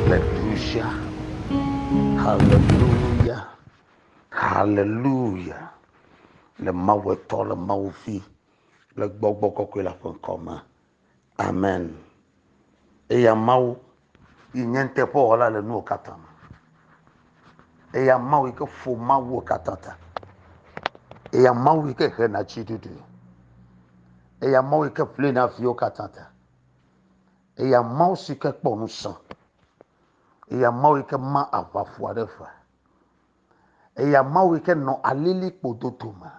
Hallelujah. Hallelujah. Hallelujah. Le maweto le maufi. Le gbogbo kokwe la fonkoma. Amen. E ya mau inyente po wala le nu katama. E ya mau ike fo mau katata. E ya mau ike hena chidudu. E ya mau ike plena fio katata. E ya mau sike kponusan. E ya mau ike ma avafuadefa. E ya mau ike no alili podotuma.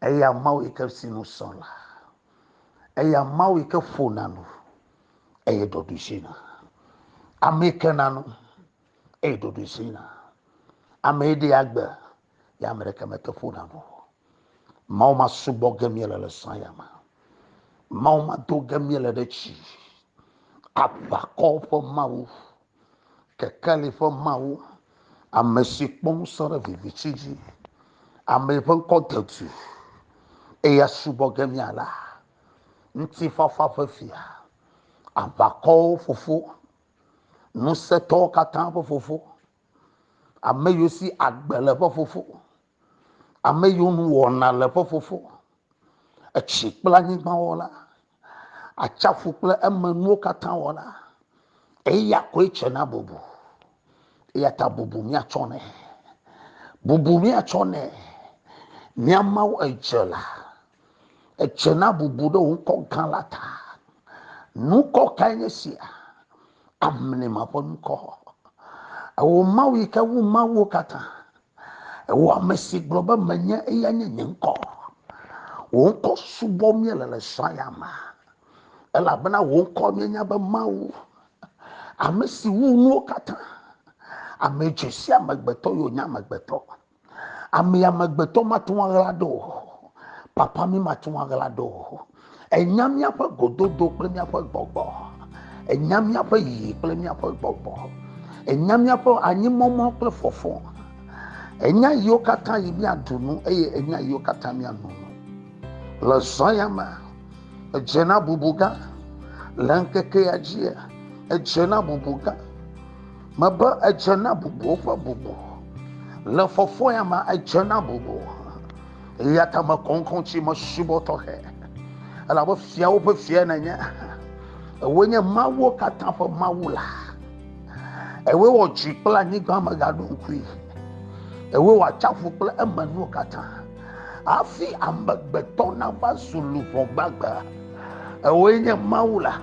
E ya mau ike sinusola. E ya mau ike fonanu. E ye dodusina. Ameke nanu. E dodusina. Amede agbe. Ya mereka meke fonanu. Mauma subo gemiele le sayama. Mauma do gemiele de chi. Abako fo mau. Kekeli fo mau. Amesi sponsor vivichiji. Ame fo kontetu. E ya subo gemiala. Nti fafa fafia. Abako fofo. Nuseto katampo fofo. Ame yosi agbele fofo. Ame yonu wona le fofo. Echikpla nyigba wola. Achafu kple emenu katan wola. Eya ko echena bubu. Eya ta bubu mi achone. Bubu mi achone. Nyamau echela. Echena bubu do unko kanlata. Nuko kanyesia. Amne maponko. Awo mawi ka wu mawo kata. Awo amesi globa manya eya nyenko. Wonko subo miele le sayama. Ela bana wonko mienya ba mawo. Amesi wu no kata. Amejesi amagbeto yo nya amagbeto. Ame amagbeto matuwa glado. Papa mi matuwa glado. Enyami apa gododo kple mi apa gbogbo. Enyami apa yi kple mi apa gbogbo. Enyami apa anyimomo kple fofo. Enya yo kata yi mi adunu eye enya yo kata mi anunu. Le sayama ejena bubuga lankeke ajia ejena bubuga maba ejena bubu fa bubu le fofo yama ejena bubu yata ma konkonchi ma suboto he ala bo fia wo fia na nya ewenye mawo kata fa mawula ewe wo jikpla ni gama gadu nkui ewe wa chafu kpla emanu kata afi ambagbeto na basulu fo gbagba ewenye mawula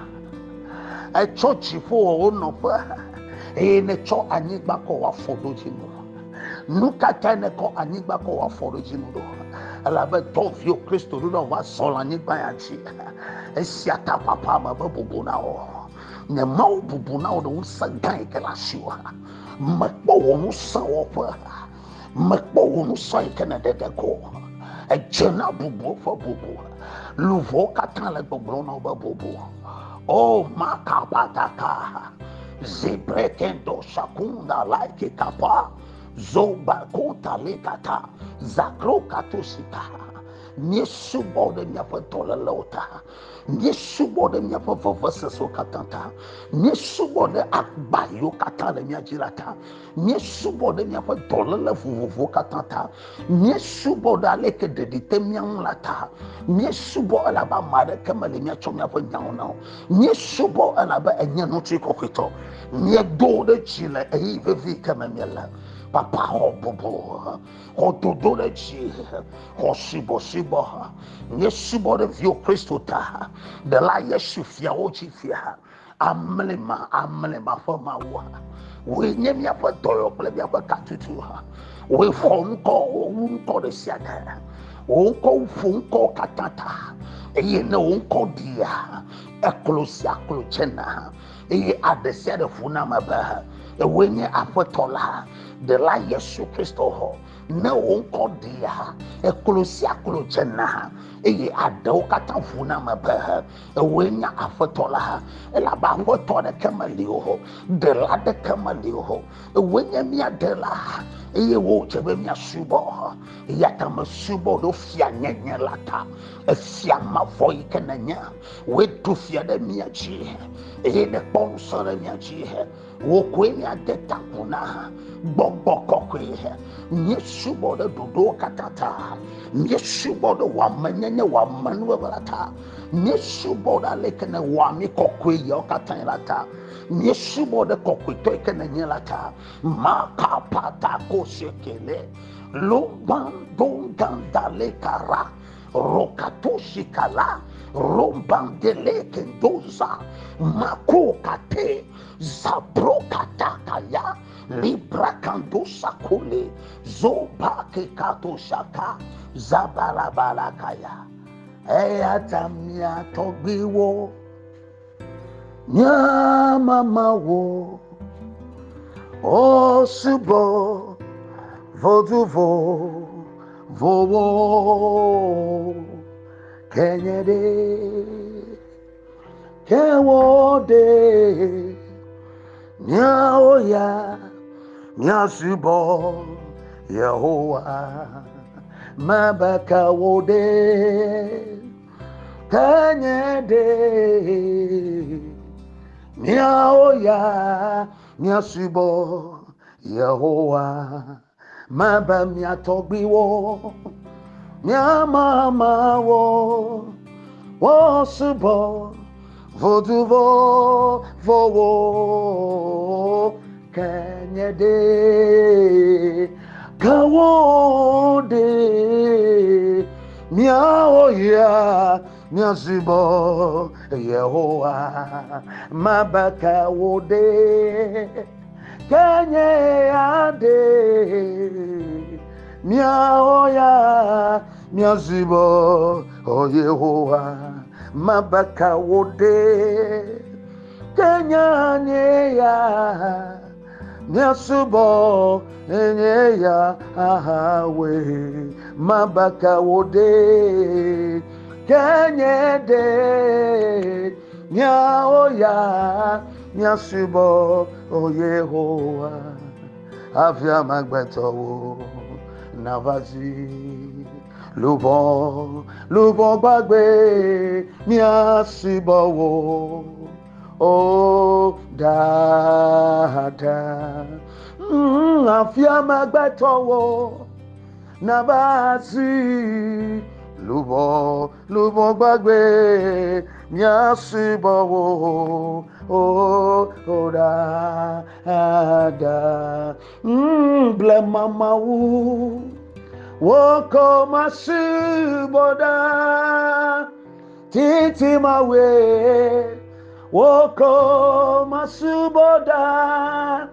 e church fo ono fa e ne cho anigba ko wa fodojinu nukata ne ko anigba ko wa fodojinu do ala be to fio Kristo do wa sola anigba ya chi esiata papa ma bubu na o ne mau bubu na o do sagan ke la shiwa makpo wonu sa wo fa makpo wonu sa ke na de ko ejena bubu fa bubu luvo katan le gbogbo na ba bubu oh makapataka zibrekendo shakunda like kapa zoba kota lekata zakro katusika Yesu bode mi apa tola lota Yesu bode mi apa vovasa so katanta Yesu bode akbayo katale mi ajirata Yesu bode mi apa tola la vuvu katanta Yesu bode aleke dedite mi anlata Yesu bode la ba mare kamale mi acho mi apa nyaona Yesu bode la ba enya no chi kokito Nye do de chile e vevi kamela Papa ho bobo ho dodo de chi ho sibo Yesu bode vio Kristo ta de la Yesu fia o chi fia amlema for ma wa we nyem ya pa doyo ple ya pa katutu we fon ko un ko de siada o ko fon ko katata e ne on ko dia eklosia klochena e adesia de funa maba e wenye apotola de la Yesu Kristo ho ne onko dia ekolosia klochena e ado katafuna maba e wenya afotola e la ba ngoto de kamalio ho de la de kamalio ho e wenya mia de la e wo chebe mia subo ya tam subo do fia nyenye lata e fia ma foi kenanya we tu fia de mia chi ene sponsor mi achi wo kweni adeta kuna gbogbo kokwe nyesubo de dodo katata nyesubo de wamanyanya wamanwe balata nyesubo da lekene wami kokwe yo katanlata nyesubo de kokwe to ekene nyelata makapata ko sekele lombando gandale kara rokatoshi kala rombandele kendoza makokate zabrokatakaya librakandosa kule zobake katoshaka zabalabalakaya eyatamia togbiwo nyamamawo osubo voduvo vowo kenyede kewode nyaoya nyasubo Yehowa mabakawode kenyede nyaoya nyasubo Yehowa mabamiatogbiwo nyamamawo wosubo voduvo vowo kenyede kawode miaoya miazubo Yehowa mabakawode kenyade miaoya miazubo Yehowa mabakawode kenyanyeya miasubo enyeya ahawe mabakawode kenyede miaoya miasubo Yehowa afia magbetowo navazi lubo gbagbe miasibowo o dada afia magbetowo navazi lubo gbagbe miasibowo o dada blemamawu woko masuboda titi mawe woko masuboda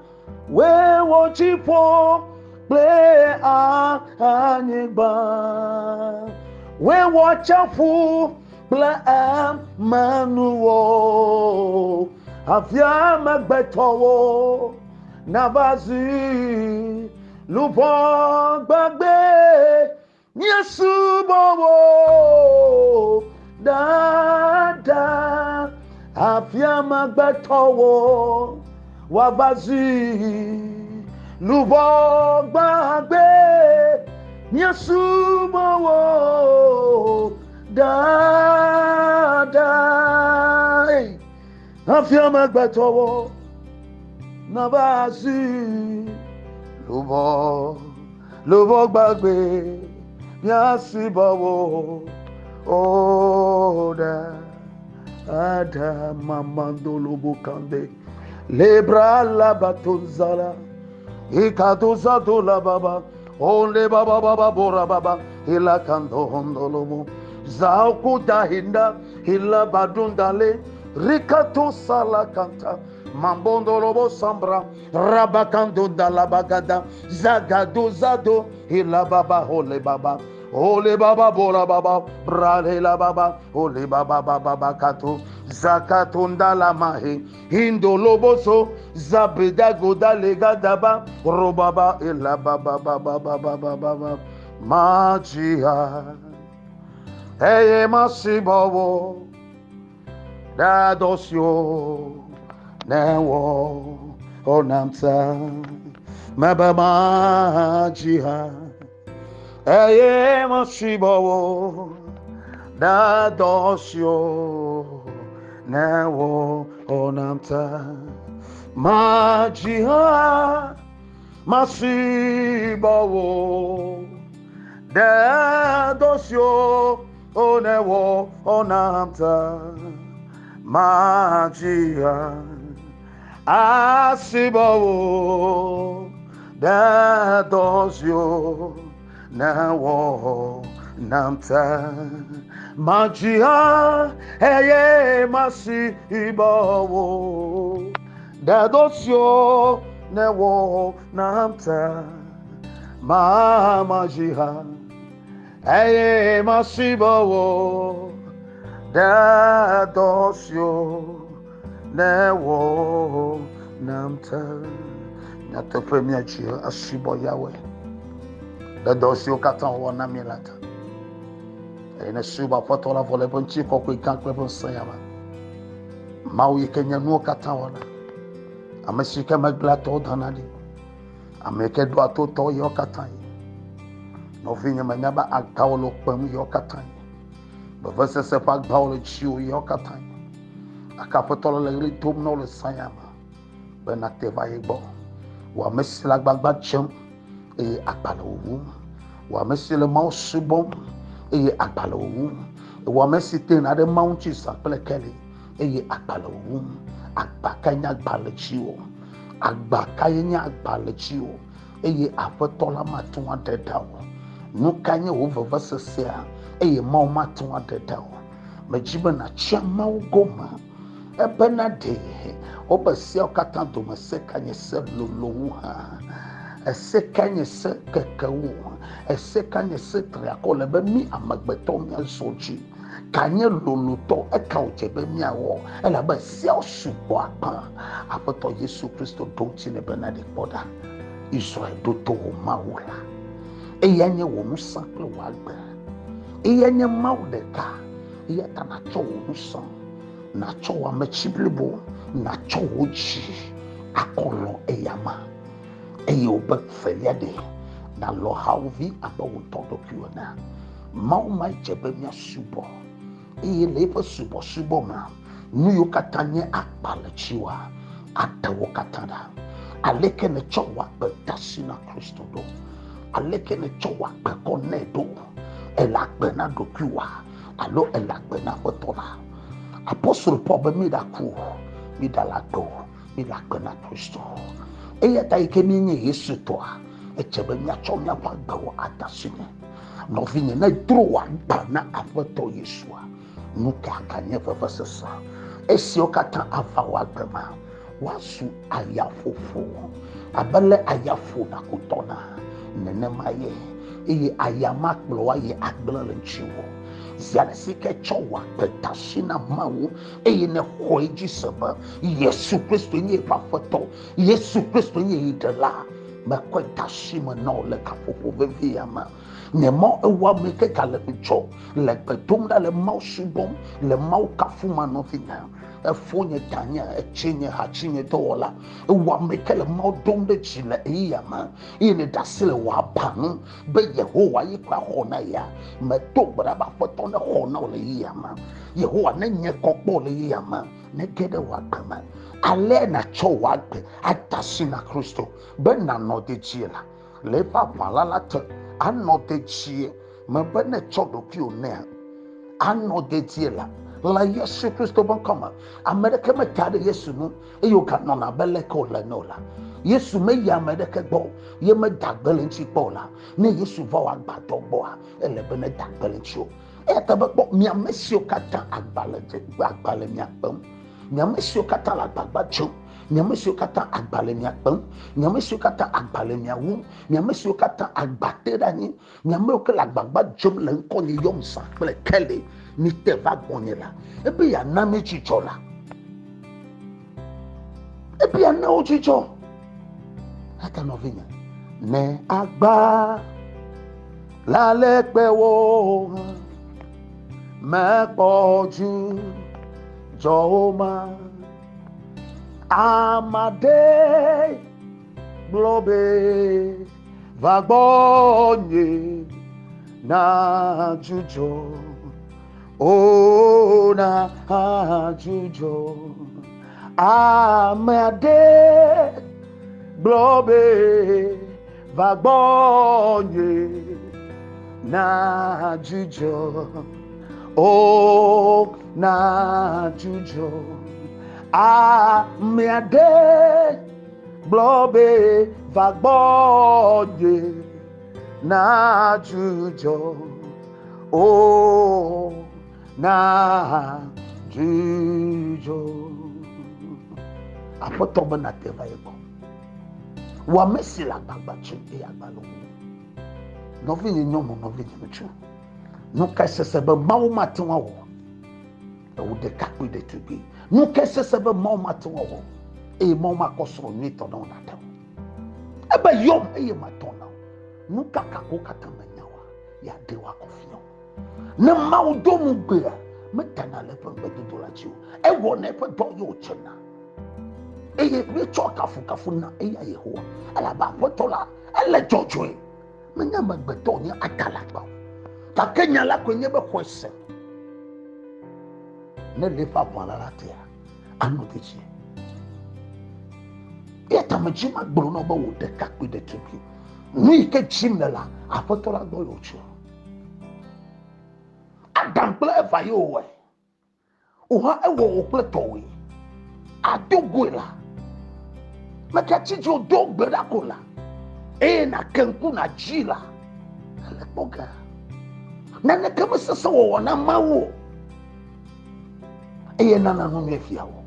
we wochipo play anyigba we wachafu play manuwo afia magbetowo navazi lubo gbagbe nyesubowo dada afia magbetowo wabazi lubo gbagbe nyesubowo dada afia magbetowo nabazi lubo gbagbe miasibowo oda ada mamandolobo kande lebra labatonzala ikatozado la baba ole baba baba bora baba ila kando hondolobo zauku dahinda ila badundale rikato sala kanta mambondolobo sambra rabakando dalabagada zagado zado ila baba ole baba bora baba brale la baba ole baba baba kato zakatunda la mahe indoloboso zabeda goda legadaba robaba ila baba magia eye masibowo dadosio newo onamsa mabamajiha eye masibowo dadosio newo onamta majia masibawo dedosio onewo onamta majia asibawo dedosio newo namta majia eye masibawo dedosio newo namta majia eye masibawo dedosio newo namta nyata premier chia asibo yawe dedosio katan wona milata ene suba fotola vole ponchi kokoi kankwe pon sayama mawi kenya no katan wona amesika maglato dhanadi ameke do atoto yo katan no vinya manyaba agawlo pam yo katan bavase se pa agawlo chiu yo katan akafotola le tom no le sayama benate va yebo wa mesila gbagba chem akpala owu wa mesile mausubom akpala owu wa mesite na de maunchi sapele kele akpala owu agbakanya agbalechiwo agbakanya agbalechiwo afotola matwa dedawo nukanye wo vavasesia mau matwa dedawo majiba na chama ugoma ebena de obasia kata do masekanye se lolowu ha esekanye se kekawu esekanye se triakola be mi amagbeto mi asochi kanye loluto eka ojebe mi awo ela ba sia supo apa apoto Yesu Kristo donti ne benade poda Israel do to maula eyanye wo musaple wagba eyanye maudeka eyata na cho wo musan na cho wa mechiblebo na cho woji akolo eyama eyobe feliade na lo hauvi abawo todo kiona mauma jebe mia subo lebe subo ma nuyo katanye akpalachiwa atawo katana aleke ne cho wa betasina Kristo do aleke ne cho wa bekonedo elakbe na dokiwa alo elakbe na fotola Apostle Paul be mi da ku mi da lato mi la kana Kristo eyata ikeminye Yesu to echebe nya cho nya bagba wo atasine no vinye na dro wa bana afoto Yesu nuka kanye fafasasa esio kata afa wa gbema wasu ayafofo abale ayafo na kutona nenemaye ayamaklo wa ye agbele nchiwo zianesike chowa petashina mawu ne hoiji saba Yesu Kristo nye pafoto Yesu Kristo nye idela makwe tashima no le kapopo veviyama ne mo ewa meke kale picho le petumda le mau subom le mau kafuma no fina efonye tanya echinye hachinye tola ewa meke le mau domde chile iyama ine dasile wa panu be Yehowa yikwa hona ya metobra ba foto ne hona ole iyama Yehowa ne nye kokpo le iyama ne gede wa kama ale na chowa gbe atasina Kristo be na no de chiela le papa la te anote chie mabene chodo kione anote chiela la Yesu Kristo bon kama America me tade Yesu no eyoka no na bele ko la no la Yesu me ya America gbo ye me dagbele nchi pola ne Yesu va wa gbado gbo a ele bene dagbele nchi eta be gbo mi amesio kata agbale mi apam mi amesio kata la gbagba chu nyamesio kata agbale miakpem nyamesio kata agbale miawu nyamesio kata agbatera ni nyamesio la gbagba jom le nkonye yomsa ple kele ni te va gbonyela ebe ya na mechichola ebe ya na ochicho ata novinya ne agba la lepe wo mepoju joma amade globe vagbonye na jujo O na jujo amade globe vagbonye na jujo o na jujo amade globe vagbonye na jujo o na jujo apoto bana teva yeko wa mesila baba chete agbalo no vi ni nyomo no vi ni chu no kasese be mawo matwa wo e wo de kakwe de tubi no kasese be mawo matwa wo e mawo makoso ni to no na ta e ba yom e matona no kakako katamanya wa ya de wa kofio na mawo do mu gbe metana le pe do la chi e wo na pe do yo chena eye me choka fukafu na eye Yehowa ala ba potola ele jojoe menya magbeto ni atalagba ta kenya la kwenye be kwese ne le fa bala latia anu techi eta majima gboro no ba wo de kakpe de tubi ni ke chimela apotola do yo chu adam ple fa yo we o ha e wo o ple towe adogwela makachi jo dogbe da kola na kanku na jila le boga na ne kama sasa wo na mawo na no me fiawo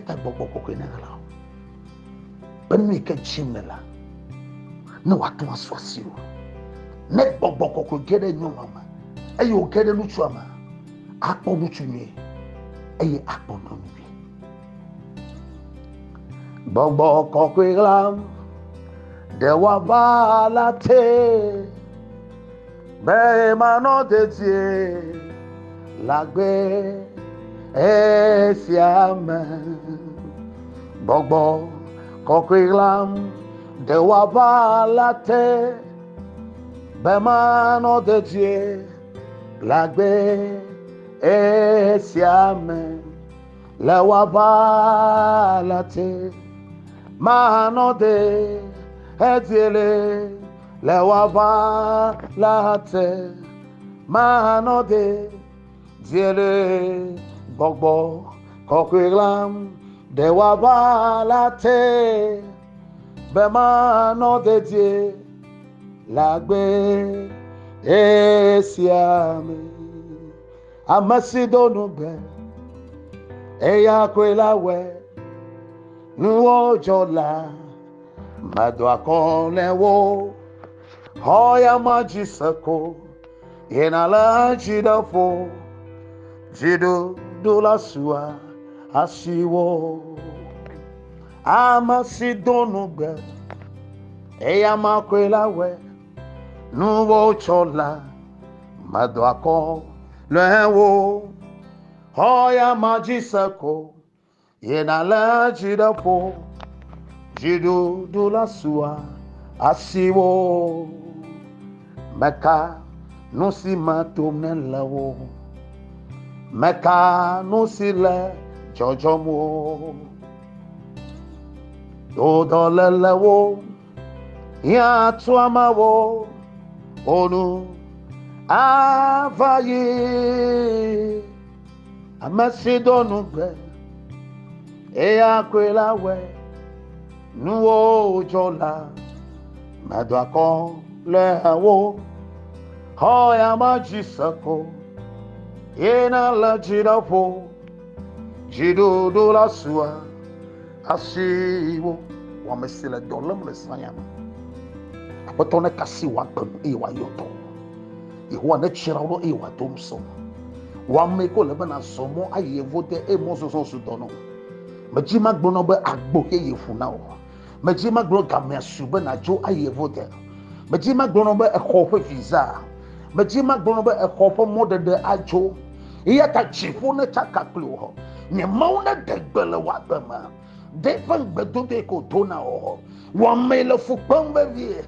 ta bobo ko na la bani ka chimela na watu aswasio ne bobo ko gede nyu mama o gede lutu ama akpo lutu ni akpo no mi Bobo kokwilam dewa balate be mano detie lagbe esiame Bobo kokwilam dewa balate be mano detie lagbe esiame lewa balate Mano de etiele lewa late mano de diele bogbo kokwilam de wa late be mano de die lagbe esiame amasidonu be eya kwelawe nuwo jola madwa kolewo hoya majisako yenala jidafo jido dola sua asiwo amasidonugbe eya makwelawe nuwo jola madwa kolewo hoya majisako yenala jidafo jido dola sua asiwo meka nusi matomnelawo meka nusi le jojomo dodolelewo ya tuamawo onu avaye amasidonugbe eya kwelawe nuwo jola madwako lewo hoya majisako yena la jirafo jido la sua asiwo wamesile dolam le sayama apotone kasi wa pem ewa yoto ihwa ne chirawo ewa tomso wameko le bana somo ayevote emososo sudono majima gbono be agbo ke yefuna o majima gbono gamesu be na jo ayevote majima gbono be ekofe visa majima gbono be ekofe modede ajo iya ta chifu ne chakaklu ho ne mauna degbele wa bema defen gbedo de ko tona o wa mele fukpan be vie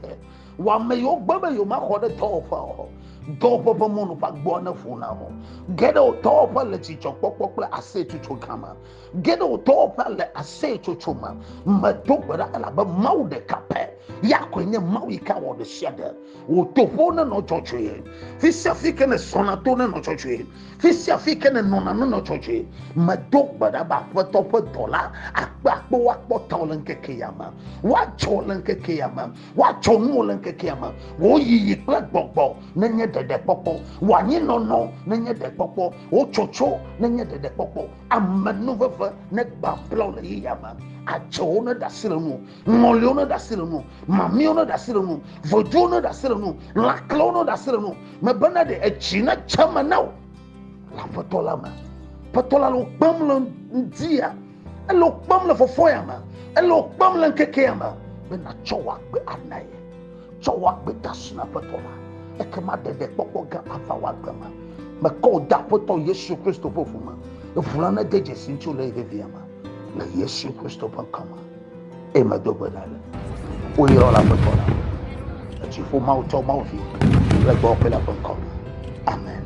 wa me yo gbe yo ma khode tofa o Dopo mono pa buona funa ho. Get o topa le chicho pokpokle ase chucho kama. Get o topa le ase chuchuma. Ma dobra la ba mau de kape. Ya kwenye mau ika wo de shade. O topo na no choche. Fisia fike ne sonato na no choche. Fisia fike ne nona no choche. Ma dobra ba topa dola. Akpo akpo tolen ke kiyama. Wa cholen ke kiyama. Wa chomolen ke kiyama. Wo yi klak bokbo. Nenye de popo. Wanyi no nenye de popo. O chocho nenye de popo. Amanuva ne ba blon yiyama. Achona da silemu, Moliona da silemu, Mamiona da silemu, Vojona da silemu, Laclono da silemu, Mabana de Echina Chamanao, La Patolama, Patola lo Bamlon Dia, and lo Bamla for Foyama, and lo Bamlan Kekeama, Bena Chowak be Anaye, Chowak be Tasna Patola, Ekamade de Popoga Afawagama, Mako da Poto Yesu Christo Pofuma, the Fulana de Jesincho Leviama. Na Yesu Kristo pankama ema dobadala uyiro la patora achifo mauto mauvi la bopela pankama amen.